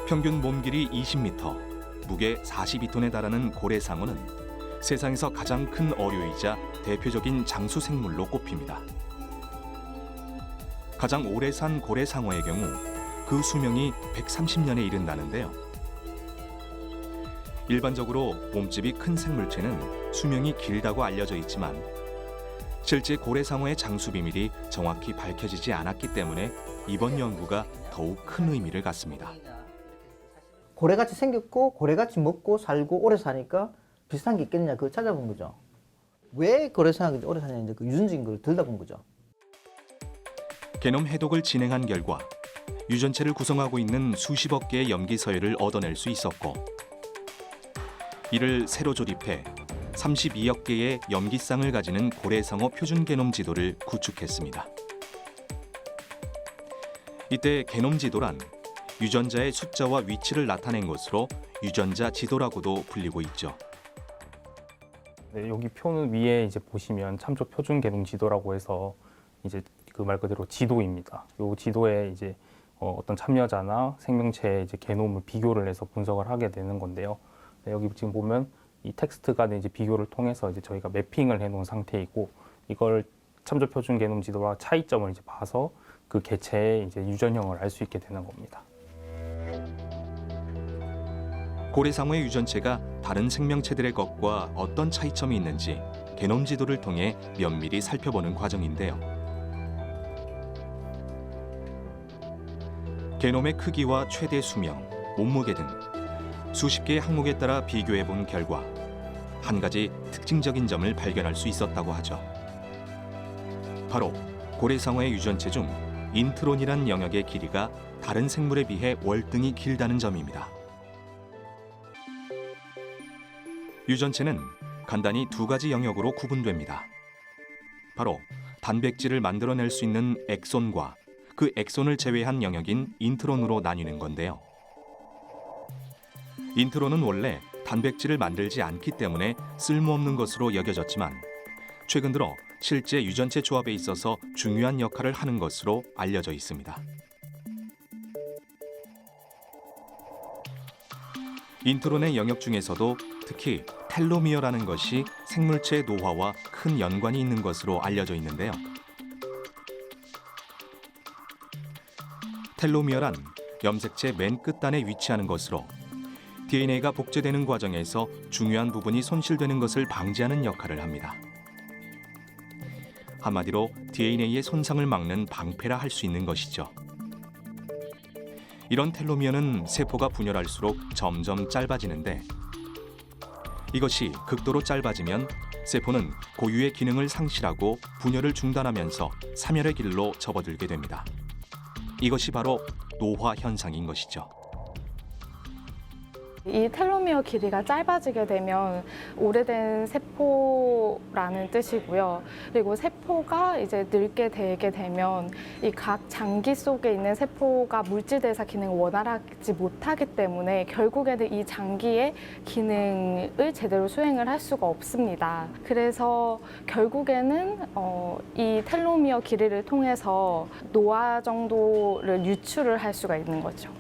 평균 몸길이 20m, 무게 42톤에 달하는 고래상어는 세상에서 가장 큰 어류이자 대표적인 장수 생물로 꼽힙니다. 가장 오래 산 고래상어의 경우 그 수명이 130년에 이른다는데요. 일반적으로 몸집이 큰 생물체는 수명이 길다고 알려져 있지만 실제 고래상어의 장수 비밀이 정확히 밝혀지지 않았기 때문에 이번 연구가 더욱 큰 의미를 갖습니다. 고래같이 생겼고 고래같이 먹고 살고 오래 사니까 비슷한 게 있겠느냐 그걸 찾아본 거죠. 왜 고래상어가 오래 사냐 이제 그 유전적인 걸 들여다본 거죠. 게놈 해독을 진행한 결과 유전체를 구성하고 있는 수십억 개의 염기 서열을 얻어낼 수 있었고 이를 새로 조립해 32억 개의 염기쌍을 가지는 고래상어 표준 게놈 지도를 구축했습니다. 이때 게놈 지도란 유전자의 숫자와 위치를 나타낸 것으로 유전자 지도라고도 불리고 있죠. 네, 여기 표는 위에 이제 보시면 참조 표준 게놈 지도라고 해서 이제 그 말 그대로 지도입니다. 이 지도에 이제 어떤 참여자나 생명체의 이제 게놈을 비교를 해서 분석을 하게 되는 건데요. 네, 여기 지금 보면 이 텍스트 간의 이제 비교를 통해서 이제 저희가 매핑을 해놓은 상태이고 이걸 참조 표준 게놈 지도와 차이점을 이제 봐서 그 개체의 이제 유전형을 알 수 있게 되는 겁니다. 고래상어의 유전체가 다른 생명체들의 것과 어떤 차이점이 있는지 게놈 지도를 통해 면밀히 살펴보는 과정인데요. 게놈의 크기와 최대 수명, 몸무게 등 수십 개의 항목에 따라 비교해 본 결과 한 가지 특징적인 점을 발견할 수 있었다고 하죠. 바로 고래상어의 유전체 중 인트론이란 영역의 길이가 다른 생물에 비해 월등히 길다는 점입니다. 유전체는 간단히 두 가지 영역으로 구분됩니다. 바로 단백질을 만들어낼 수 있는 엑손과 그 엑손을 제외한 영역인 인트론으로 나뉘는 건데요. 인트론은 원래 단백질을 만들지 않기 때문에 쓸모없는 것으로 여겨졌지만 최근 들어 실제 유전체 조합에 있어서 중요한 역할을 하는 것으로 알려져 있습니다. 인트론의 영역 중에서도 특히 텔로미어라는 것이 생물체의 노화와 큰 연관이 있는 것으로 알려져 있는데요. 텔로미어란 염색체 맨 끝단에 위치하는 것으로 DNA가 복제되는 과정에서 중요한 부분이 손실되는 것을 방지하는 역할을 합니다. 한마디로 DNA의 손상을 막는 방패라 할 수 있는 것이죠. 이런 텔로미어는 세포가 분열할수록 점점 짧아지는데 이것이 극도로 짧아지면 세포는 고유의 기능을 상실하고 분열을 중단하면서 사멸의 길로 접어들게 됩니다. 이것이 바로 노화 현상인 것이죠. 이 텔로미어 길이가 짧아지게 되면 오래된 세포라는 뜻이고요. 그리고 세포가 이제 늙게 되게 되면 이 각 장기 속에 있는 세포가 물질 대사 기능을 원활하지 못하기 때문에 결국에는 이 장기의 기능을 제대로 수행을 할 수가 없습니다. 그래서 결국에는 이 텔로미어 길이를 통해서 노화 정도를 유출을 할 수가 있는 거죠.